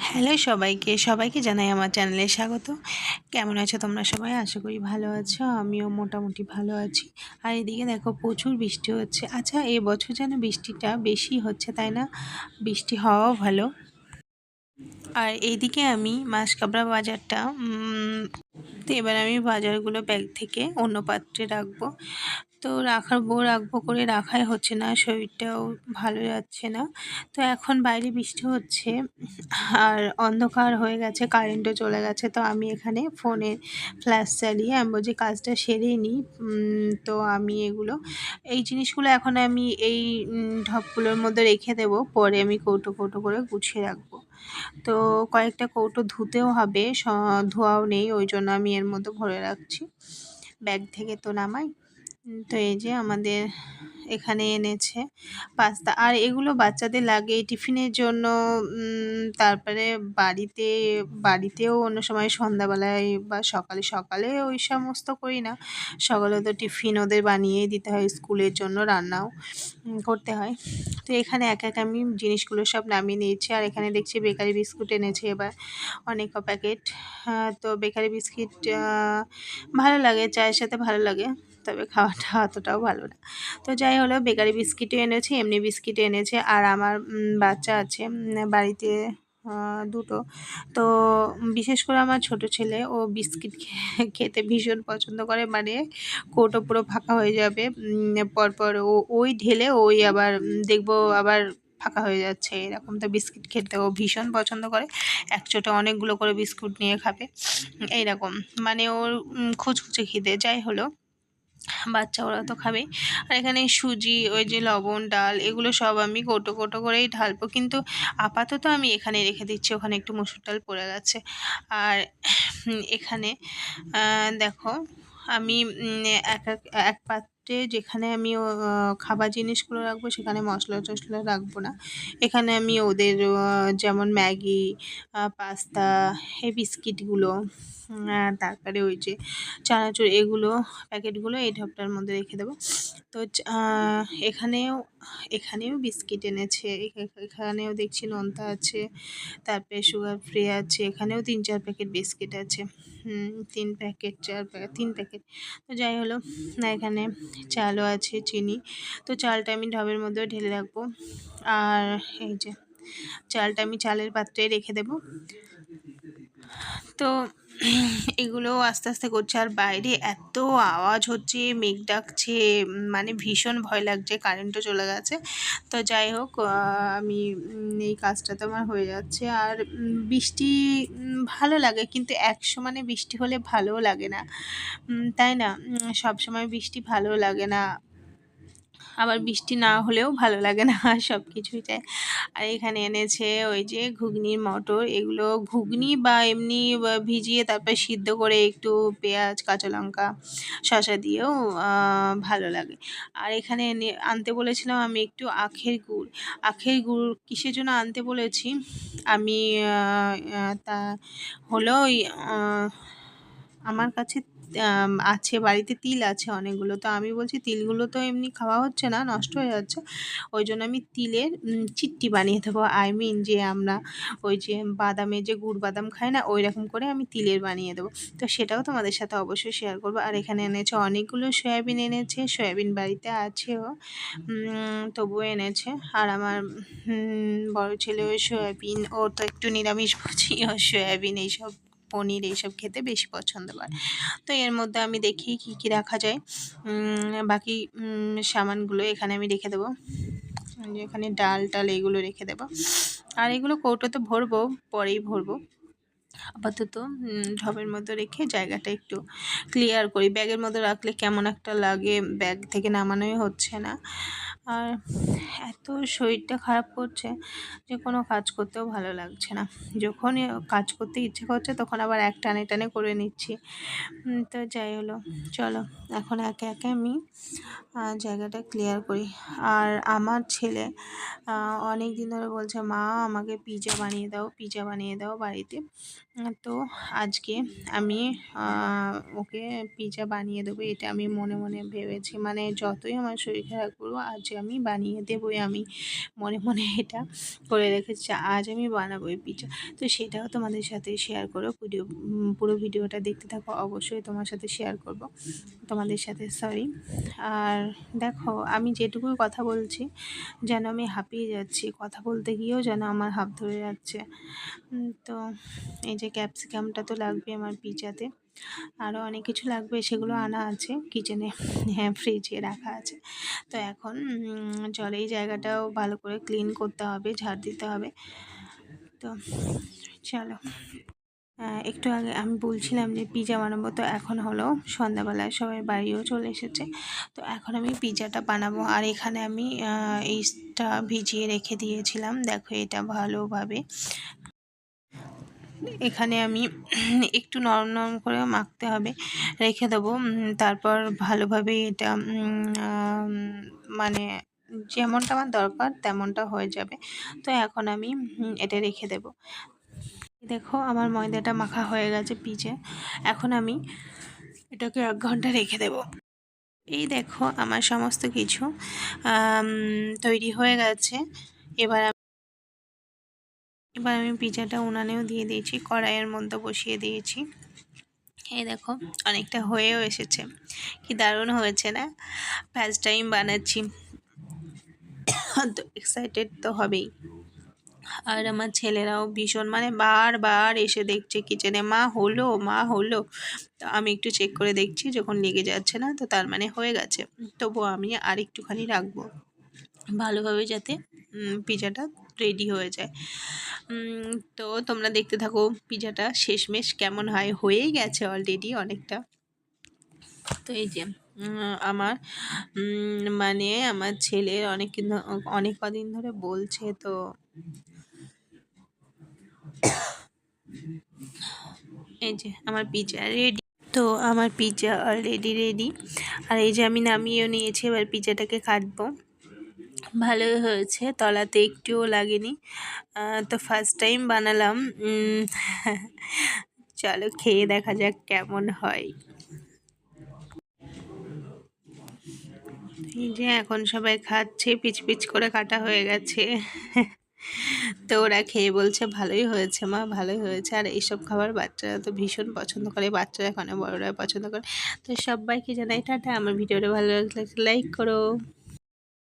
Hello সবাইকে জানাই আমার চ্যানেলে স্বাগত। কেমন আছো তোমরা সবাই? আশা করি ভালো আছো। আমিও মোটামুটি ভালো আছি। আর এদিকে দেখো প্রচুর বৃষ্টি হচ্ছে। আচ্ছা, এবছর যেন বৃষ্টিটা বেশি হচ্ছে, তাই না? বৃষ্টি হওয়াও ভালো। আর এইদিকে আমি মাসকাবড়া বাজারটা তো এবার আমি বাজারগুলো ব্যাগ থেকে অন্য পাত্রে রাখবো। তো রাখবো করে রাখাই হচ্ছে না, শরীরটাও ভালো যাচ্ছে না। তো এখন বাইরে বৃষ্টি হচ্ছে আর অন্ধকার হয়ে গেছে, কারেন্টও চলে গেছে। তো আমি এখানে ফোনে ফ্ল্যাশ চালিয়ে আমি বলছি কাজটা সেরেই নিই। তো আমি এই জিনিসগুলো এখন আমি এই ঢপগুলোর মধ্যে রেখে দেবো, পরে আমি কৌটো কৌটো করে গুছিয়ে রাখবো। তো কয়েকটা কৌটো ধুতেও হবে, ধোয়াও নেই, ওই জন্য আমি এর মধ্যে ভরে রাখছি। ব্যাগ থেকে তো নামাই। তো এই যে আমাদের এখানে এনেছে পাস্তা, আর এগুলো বাচ্চাদের লাগে টিফিনের জন্য। তারপরে বাড়িতেও অন্য সময় সন্ধ্যাবেলায় বা সকালে সকালে ওই সমস্ত করি না। সকালে তো টিফিন ওদের বানিয়েই দিতে হয়, স্কুলের জন্য রান্নাও করতে হয়। তো এখানে এক এক আমি জিনিসগুলো সব নামিয়ে নিয়েছি। আর এখানে দেখছি বেকারি বিস্কুট এনেছে এবার অনেক প্যাকেট। তো বেকারি বিস্কিট ভালো লাগে, চায়ের সাথে ভালো লাগে, তবে খাওয়াটা অতটাও ভালো না। তো যাই হলো, বেকারি বিস্কিটও এনেছে, এমনি বিস্কিট এনেছে। আর আমার বাচ্চা আছে বাড়িতে দুটো। তো বিশেষ করে আমার ছোট ছেলে, ও বিস্কিট খেতে ভীষণ পছন্দ করে। মানে কৌটো পুরো ফাঁকা হয়ে যাবে, পরপর ওই ঢেলে ওই আবার দেখবো আবার ফাঁকা হয়ে যাচ্ছে এরকম। তো বিস্কিট খেতে ও ভীষণ পছন্দ করে, একচোটে অনেকগুলো করে বিস্কুট নিয়ে খাবে এইরকম। মানে ওর খুচখুচে খিদে। যাই হলো, বাচ্চা ওরা তো খাবেই। আর এখানে সুজি, ওই যে লবণ, ডাল, এগুলো সব আমি কৌটো কৌটো করেই ঢালবো, কিন্তু আপাতত আমি এখানে রেখে দিচ্ছি, ওখানে একটু মসুর ডাল পড়ে গেছে। আর এখানে দেখো আমি এক এক এক পাত্রে যেখানে আমি খাবার জিনিসগুলো রাখবো সেখানে মশলা টশলা রাখবো না। এখানে আমি ওদের যেমন ম্যাগি, পাস্তা, এই বিস্কিটগুলো, তারপরে ওই যে চানাচুর, এগুলো প্যাকেটগুলো এই ঢপটার মধ্যে রেখে দেবো। তো এখানেও বিস্কিট এনেছে, এখানেও দেখছি নোনতা আছে, তারপরে সুগার ফ্রি আছে। এখানেও 3-4 প্যাকেট বিস্কিট আছে। 3 প্যাকেট 4 প্যাকেট 3 প্যাকেট। তো যাই হলো, না এখানে চালও আছে, চিনি। তো চালটা আমি ঢবের মধ্যেও ঢেলে রাখবো। আর এই যে চালটা আমি চালের পাত্রে রেখে দেবো। তো এগুলো আস্তে আস্তে করছে। আর বাইরে এত আওয়াজ হচ্ছে, মেঘ ডাকছে, মানে ভীষণ ভয় লাগছে, কারেন্টও চলে গেছে। তো যাই হোক, আমি এই কাজটা তো আমার হয়ে যাচ্ছে। আর বৃষ্টি ভালো লাগে, কিন্তু এক সমানে বৃষ্টি হলে ভালোও লাগে না, তাই না? সব সময় বৃষ্টি ভালো লাগে না, আবার বৃষ্টি না হলেও ভালো লাগে না, সব কিছুই চাই। আর এখানে এনেছে ওই যে ঘুগনির মটর, এগুলো ঘুগনি বা এমনি ভিজিয়ে তারপর সিদ্ধ করে একটু পেঁয়াজ, কাঁচা লঙ্কা, শসা দিয়েও ভালো লাগে। আর এখানে আনতে বলেছিলাম আমি একটু আখের গুড় কিসের জন্য আনতে বলেছি আমি, তা হলো ওই আমার কাছে আছে, বাড়িতে তিল আছে অনেকগুলো। তো আমি বলছি তিলগুলো তো এমনি খাওয়া হচ্ছে না, নষ্ট হয়ে যাচ্ছে, ওই জন্য আমি তিলের চিট্টি বানিয়ে দেবো। যে আমরা ওই যে বাদামের যে গুড় বাদাম খাই না, ওই রকম করে আমি তিলের বানিয়ে দেবো। তো সেটাও তোমাদের সাথে অবশ্যই শেয়ার করবো। আর এখানে এনেছে অনেকগুলো সয়াবিন এনেছে, সয়াবিন বাড়িতে আছেও, তবুও এনেছে। আর আমার বড় ছেলে ওই সয়াবিন, ও তো একটু নিরামিষ ভোজী, ও সয়াবিন এইসব, পনির এইসব খেতে বেশি পছন্দ করে। তো এর মধ্যে আমি দেখি কি কি রাখা যায়। বাকি সামানগুলো এখানে আমি রেখে দেবো, এখানে ডাল টাল এগুলো রেখে দেবো। আর এগুলো কৌটোতে ভরবো, পরেই ভরবো। আপাতত ঢবের মধ্যে রেখে জায়গাটা একটু ক্লিয়ার করি। ব্যাগের মধ্যে রাখলে কেমন একটা লাগে, ব্যাগ থেকে নামানোই হচ্ছে না। আর এত শরীরটা খারাপ করছে যে কোনো কাজ করতেও ভালো লাগছে না। যখনই কাজ করতে ইচ্ছে করছে তখন আবার এক টানে টানে করে নিচ্ছি। তো যাই হলো, চলো এখন একে একে আমি জায়গাটা ক্লিয়ার করি। আর আমার ছেলে অনেক দিন ধরে বলছে, মা আমাকে পিৎজা বানিয়ে দাও বাড়িতে। তো আজকে আমি ওকে পিৎজা বানিয়ে দেবো, এটা আমি মনে মনে ভেবেছি। মানে যতই আমার শরীর খারাপ করবো, আজ আমি বানিয়ে দেবই, আমি মনে মনে এটা করে রেখেছি আজ আমি বানাবো এই পিঠা। তো সেটাও তোমাদের সাথে শেয়ার করো, পুরো ভিডিওটা দেখতে থাকো, অবশ্যই তোমার সাথে শেয়ার করব, তোমাদের সাথে সরি। আর দেখো আমি যেটুকুই কথা বলছি যেন আমি হাঁপিয়ে যাচ্ছি, কথা বলতে গিয়েও যেন আমার হাঁপ ধরে যাচ্ছে। তো এই যে ক্যাপসিকামটা তো লাগবে আমার পিজাতে, আরও অনেক কিছু লাগবে, সেগুলো আনা আছে কিচেনে, হ্যাঁ ফ্রিজে রাখা আছে। তো এখন চলো এই জায়গাটাও ভালো করে ক্লিন করতে হবে, ঝাড় দিতে হবে। তো চলো, একটু আগে আমি বলছিলাম যে পিজা বানাবো, তো এখন হলো সন্ধ্যাবেলায় সবাই বাড়িও চলে এসেছে। তো এখন আমি পিজাটা বানাবো, আর এখানে আমি এইটা ভিজিয়ে রেখে দিয়েছিলাম, দেখো এটা ভালোভাবে এখানে আমি একটু নরম নরম করে মাখতে হবে, রেখে দেবো। তারপর ভালোভাবে এটা মানে যেমনটা আমার দরকার তেমনটা হয়ে যাবে। তো এখন আমি এটা রেখে দেব। দেখো আমার ময়দাটা মাখা হয়ে গেছে পিজে, এখন আমি এটাকে 1 ঘন্টা রেখে দেব। এই দেখো আমার সমস্ত কিছু তৈরি হয়ে গেছে। এবার আমি পিজাটা উনানেও দিয়ে দিয়েছি, কড়াইয়ের মধ্যে বসিয়ে দিয়েছি। এই দেখো অনেকটা হয়েও এসেছে, কি দারুণ হয়েছে না? ফার্স্ট টাইম বানাচ্ছি, তো এক্সাইটেড তো হবেই। আর আমার ছেলেরাও ভীষণ মানে বারবার এসে দেখছে কিচেনে, মা হলো মা হলো। তো আমি একটু চেক করে দেখছি, যখন লেগে যাচ্ছে না তো তার মানে হয়ে গেছে। তবুও আমি আর একটুখানি রাখবো ভালোভাবে, যাতে পিজাটা রেডি হয়ে যায়। তো তোমরা দেখতে থাকো পিজাটা শেষমেশ কেমন হয়, হয়েই গেছে অলরেডি অনেকটা। তো এই যে আমার মানে আমার ছেলের অনেক কদিন ধরে বলছে, তো এই যে আমার পিজা রেডি। তো আমার পিজা অলরেডি রেডি, আর এই যে আমি নামিয়েও নিয়েছি, এবার পিজাটাকে কাটবো। ভালোই হয়েছে, তলাতে একটুও লাগেনি। তো ফার্স্ট টাইম বানালাম, চলো খেয়ে দেখা যাক কেমন হয়। এই যে এখন সবাই খাচ্ছে, পিচ পিচ করে কাটা হয়ে গেছে। তো ওরা খেয়ে বলছে ভালোই হয়েছে মা, ভালোই হয়েছে। আর এইসব খাবার বাচ্চারা তো ভীষণ পছন্দ করে, বাচ্চারা এখানে বড়রা পছন্দ করে। তো সবাইকে জানাই টাটা, আমার ভিডিওটা ভালো লাগলে লাইক করো।